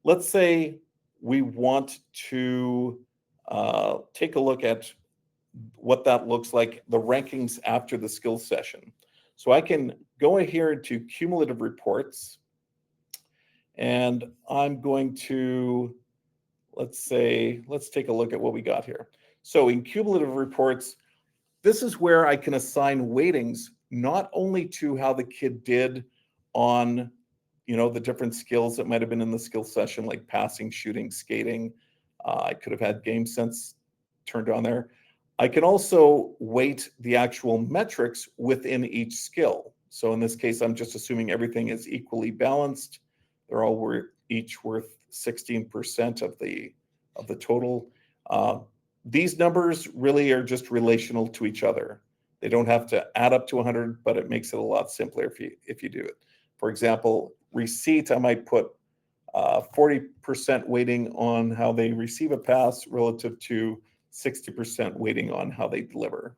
let's say we want to take a look at what that looks like, the rankings after the skills session. So I can go here to Cumulative Reports, and I'm going to, let's take a look at what we got here. So in Cumulative Reports, this is where I can assign weightings, not only to how the kid did on, the different skills that might have been in the skill session, like passing, shooting, skating. I could have had game sense turned on there. I can also weight the actual metrics within each skill. So in this case, I'm just assuming everything is equally balanced. They're all each worth 16% of the total. These numbers really are just relational to each other. They don't have to add up to 100, but it makes it a lot simpler if you do it. For example, receipt, I might put 40% weighting on how they receive a pass relative to 60% weighting on how they deliver,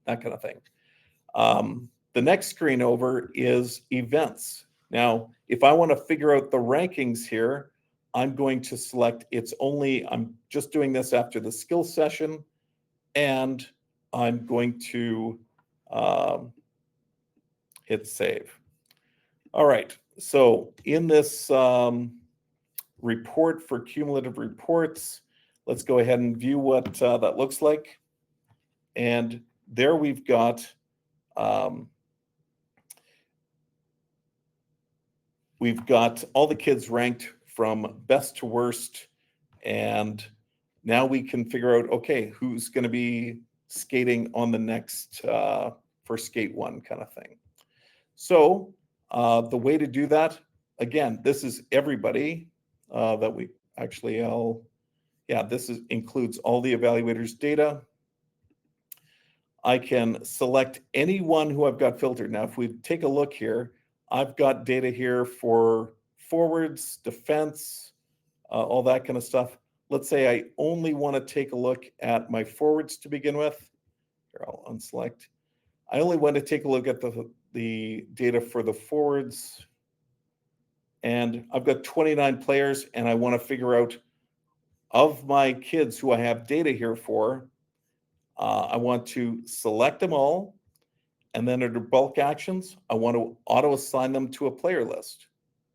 that kind of thing. The next screen over is events. Now, if I want to figure out the rankings here, I'm going to select I'm just doing this after the skill session, and I'm going to hit save. All right, so in this report for Cumulative Reports, let's go ahead and view what that looks like. And there we've got all the kids ranked from best to worst. And now we can figure out, okay, who's going to be skating on the next for skate one kind of thing. So the way to do that, again, this is everybody that we actually, includes all the evaluators' data. I can select anyone who I've got filtered. Now, if we take a look here, I've got data here for forwards, defense, all that kind of stuff. Let's say I only want to take a look at my forwards to begin with. Here, I'll unselect. I only want to take a look at the data for the forwards. And I've got 29 players, and I want to figure out, of my kids who I have data here for, I want to select them all, and then under bulk actions, I want to auto assign them to a player list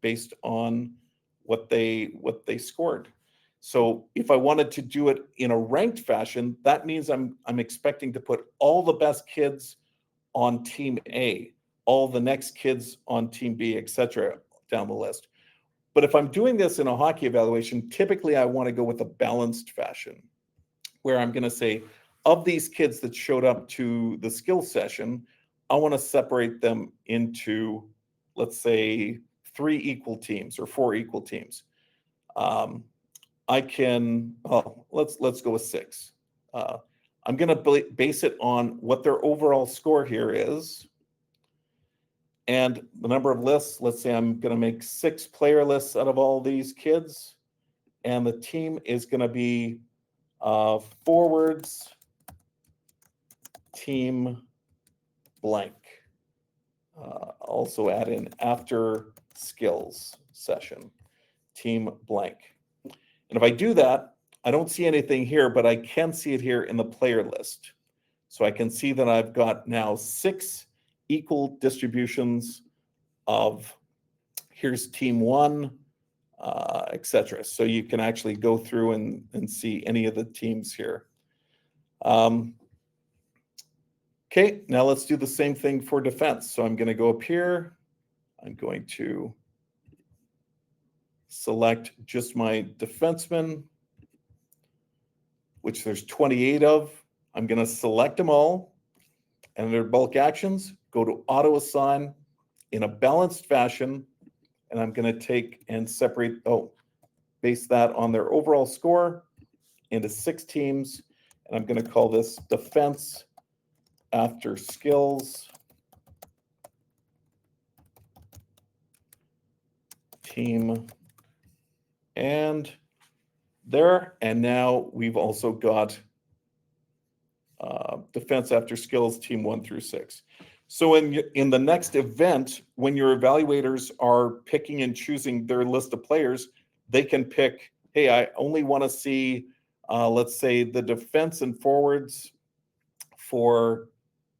based on what they scored. So if I wanted to do it in a ranked fashion, that means I'm expecting to put all the best kids on team A, all the next kids on team B, etc., down the list. But if I'm doing this in a hockey evaluation, typically I want to go with a balanced fashion, where I'm going to say, of these kids that showed up to the skill session, I want to separate them into, let's say, 3 equal teams or 4 equal teams. I can, let's go with 6. I'm going to base it on what their overall score here is. And the number of lists, let's say I'm going to make 6 player lists out of all these kids. And the team is going to be forwards, team blank. Also add in after skills session, team blank. And if I do that, I don't see anything here, but I can see it here in the player list. So I can see that I've got now 6 equal distributions of, here's team 1, etc. So you can actually go through and see any of the teams here. Okay, now let's do the same thing for defense. So I'm going to go up here. I'm going to select just my defensemen, which there's 28 of. I'm going to select them all. And under bulk actions, go to auto assign in a balanced fashion. And I'm going to take and separate, base that on their overall score into 6 teams. And I'm going to call this defense after skills team. And there. And now we've also got defense after skills team 1 through 6. So in the next event, when your evaluators are picking and choosing their list of players, they can pick, hey, I only want to see, let's say, the defense and forwards for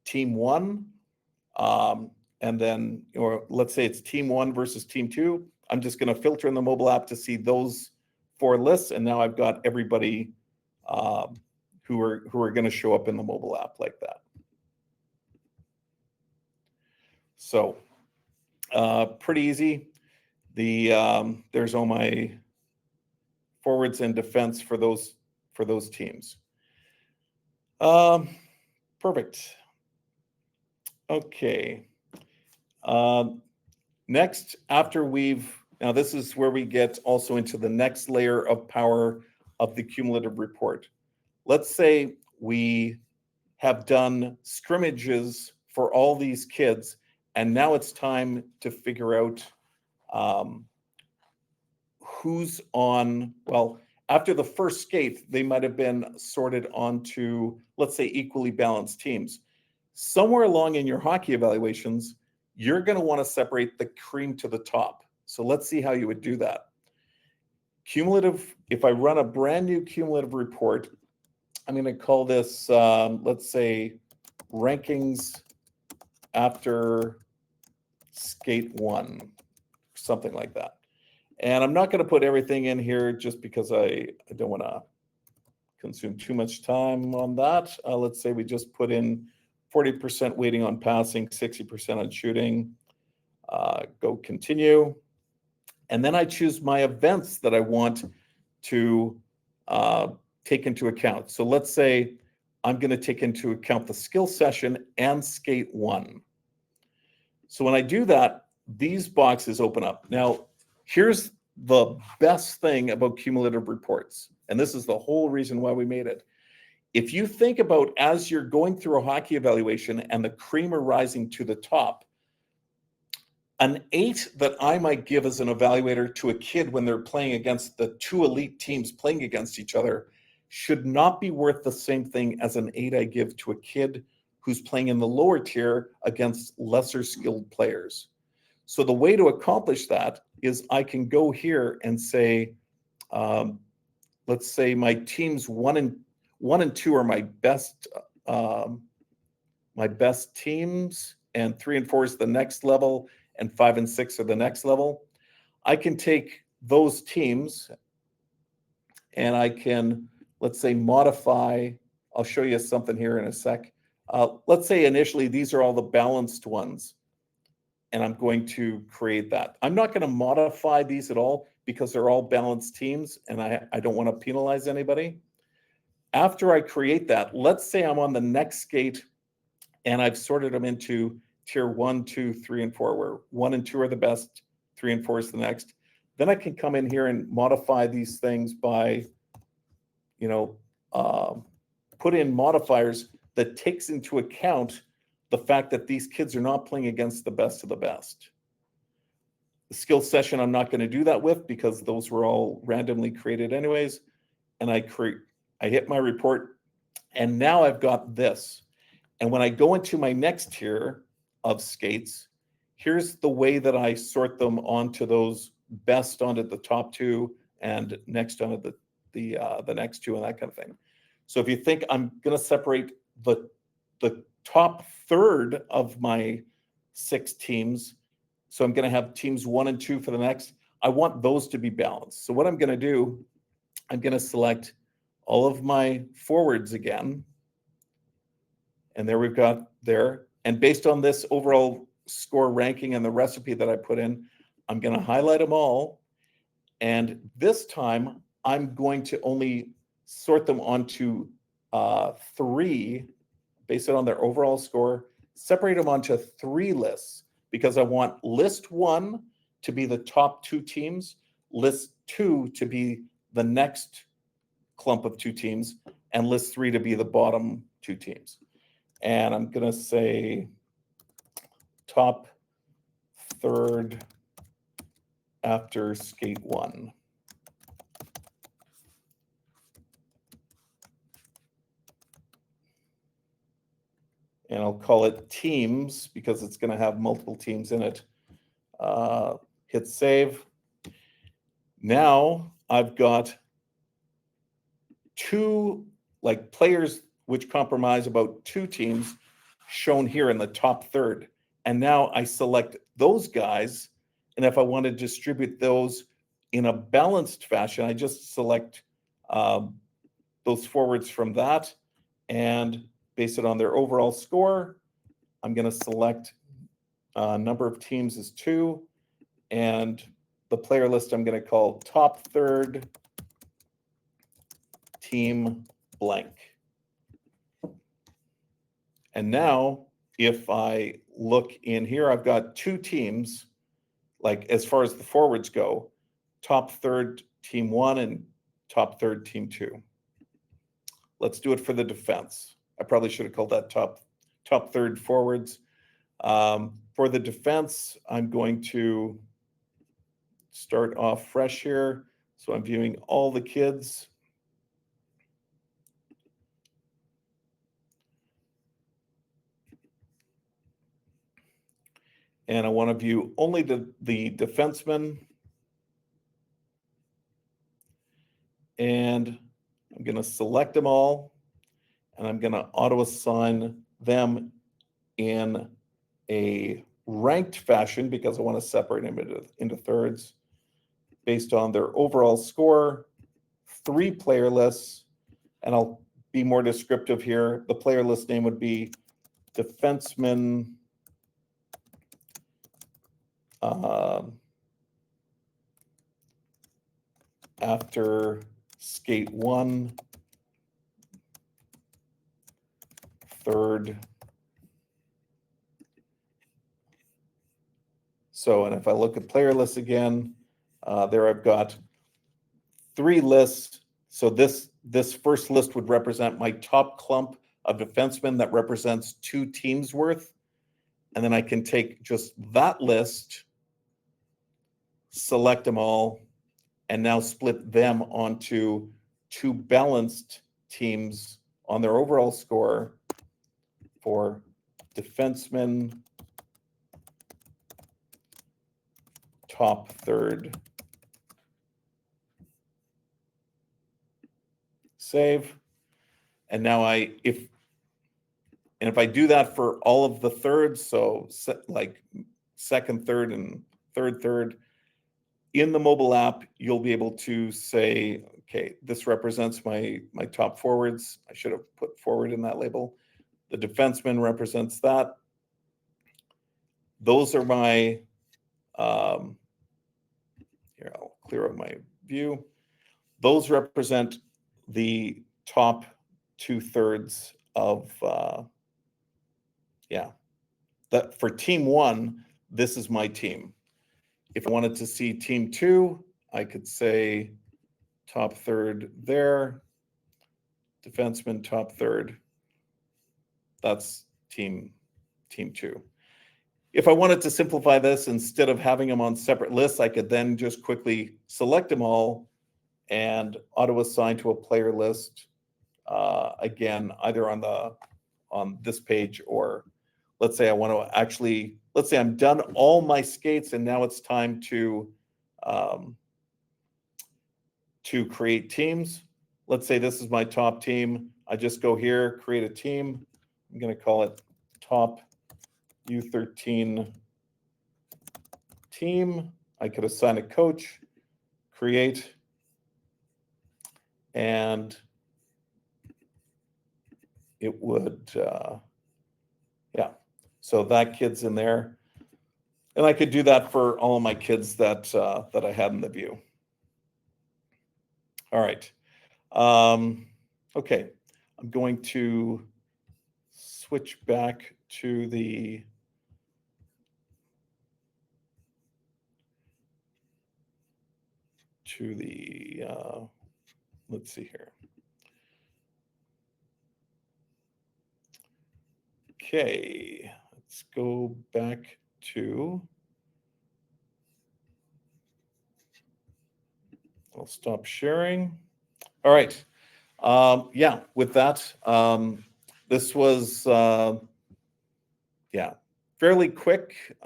team 1. And then, or let's say it's team 1 versus team 2. I'm just going to filter in the mobile app to see those 4 lists. And now I've got everybody who are going to show up in the mobile app like that. So pretty easy. There's all my forwards and defense for those teams. Perfect. Okay. Next, after now this is where we get also into the next layer of power of the cumulative report. Let's say we have done scrimmages for all these kids, and now it's time to figure out who's on, well, after the first skate, they might have been sorted onto, let's say, equally balanced teams. Somewhere along in your hockey evaluations, you're going to want to separate the cream to the top. So let's see how you would do that. Cumulative, if I run a brand new cumulative report, I'm going to call this, let's say, rankings after skate 1, something like that. And I'm not going to put everything in here just because I don't want to consume too much time on that. Let's say we just put in 40% weighting on passing, 60% on shooting. Go continue. And then I choose my events that I want to take into account. So let's say I'm going to take into account the skill session and skate 1. So when I do that, these boxes open up. Now, here's the best thing about cumulative reports, and this is the whole reason why we made it. If you think about as you're going through a hockey evaluation and the cream are rising to the top, an 8 that I might give as an evaluator to a kid when they're playing against the 2 elite teams playing against each other should not be worth the same thing as an 8 I give to a kid who's playing in the lower tier against lesser skilled players. So the way to accomplish that is I can go here and say, let's say my teams 1 and 2 are my best teams, and 3 and 4 is the next level, and 5 and 6 are the next level. I can take those teams and I can, let's say, modify. I'll show you something here in a sec. Let's say initially these are all the balanced ones, and I'm going to create that. I'm not going to modify these at all because they're all balanced teams, and I don't want to penalize anybody. After I create that, let's say I'm on the next skate and I've sorted them into tier 1, 2, 3, and 4, where 1 and 2 are the best, 3 and 4 is the next. Then I can come in here and modify these things by, put in modifiers that takes into account the fact that these kids are not playing against the best of the best. The skill session, I'm not going to do that with because those were all randomly created anyways. And I hit my report, and now I've got this. And when I go into my next tier of skates, here's the way that I sort them onto those best onto the top 2 and next onto the next 2 and that kind of thing. So if you think I'm going to separate the top third of my 6 teams, so I'm going to have teams 1 and 2 for the next, I want those to be balanced. So what I'm going to do, I'm going to select all of my forwards again. And there we've got there. And based on this overall score ranking and the recipe that I put in, I'm going to highlight them all. And this time, I'm going to only sort them onto 3, based on their overall score, separate them onto 3 lists, because I want list 1 to be the top 2 teams, list 2 to be the next clump of 2 teams, and list 3 to be the bottom 2 teams. And I'm going to say top third after skate 1. And I'll call it teams because it's going to have multiple teams in it. Hit save. Now I've got two like players which comprise about two teams shown here in the top third. And now I select those guys. And if I want to distribute those in a balanced fashion, I just select those forwards from that and base it on their overall score. I'm going to select number of teams as 2, and the player list I'm going to call top third team blank. And now if I look in here, I've got 2 teams, like as far as the forwards go, top third team 1 and top third team 2. Let's do it for the defense. I probably should have called that top third forwards. For the defense, I'm going to start off fresh here. So I'm viewing all the kids. And I want to view only the defensemen. And I'm going to select them all. And I'm going to auto-assign them in a ranked fashion because I want to separate them into thirds based on their overall score, 3 player lists, and I'll be more descriptive here. The player list name would be defenseman after skate 1, third. So, and if I look at player lists again, there I've got 3 lists. So this first list would represent my top clump of defensemen that represents 2 teams worth. And then I can take just that list, select them all, and now split them onto 2 balanced teams on their overall score for defensemen, top third, save. And now if I do that for all of the thirds, so like second, third, and third, in the mobile app, you'll be able to say, okay, this represents my top forwards. I should have put forward in that label. The defenseman represents that. Those are my, here, I'll clear out my view. Those represent the top 2/3 of, that for team 1, this is my team. If I wanted to see team 2, I could say top third there, defenseman top third. That's team 2. If I wanted to simplify this, instead of having them on separate lists, I could then just quickly select them all and auto-assign to a player list, again, either on this page, or let's say I want to actually, let's say I'm done all my skates and now it's time to create teams. Let's say this is my top team. I just go here, create a team. I'm going to call it top U13 team. I could assign a coach, create, and it would, so that kid's in there. And I could do that for all of my kids that I had in the view. All right. Okay, I'm going to switch back to the let's see here. Okay, let's go back to, I'll stop sharing. All right. Yeah, with that, this was, fairly quick.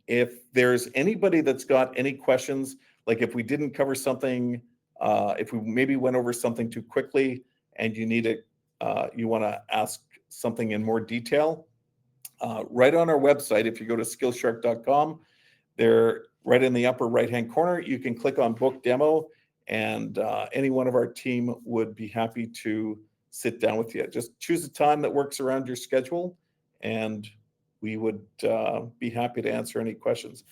If there's anybody that's got any questions, like if we didn't cover something If we maybe went over something too quickly and you need it, you want to ask something in more detail, right on our website, if you go to skillshark.com, there, right in the upper right-hand corner, you can click on Book Demo, and any one of our team would be happy to sit down with you. Just choose a time that works around your schedule, and we would be happy to answer any questions.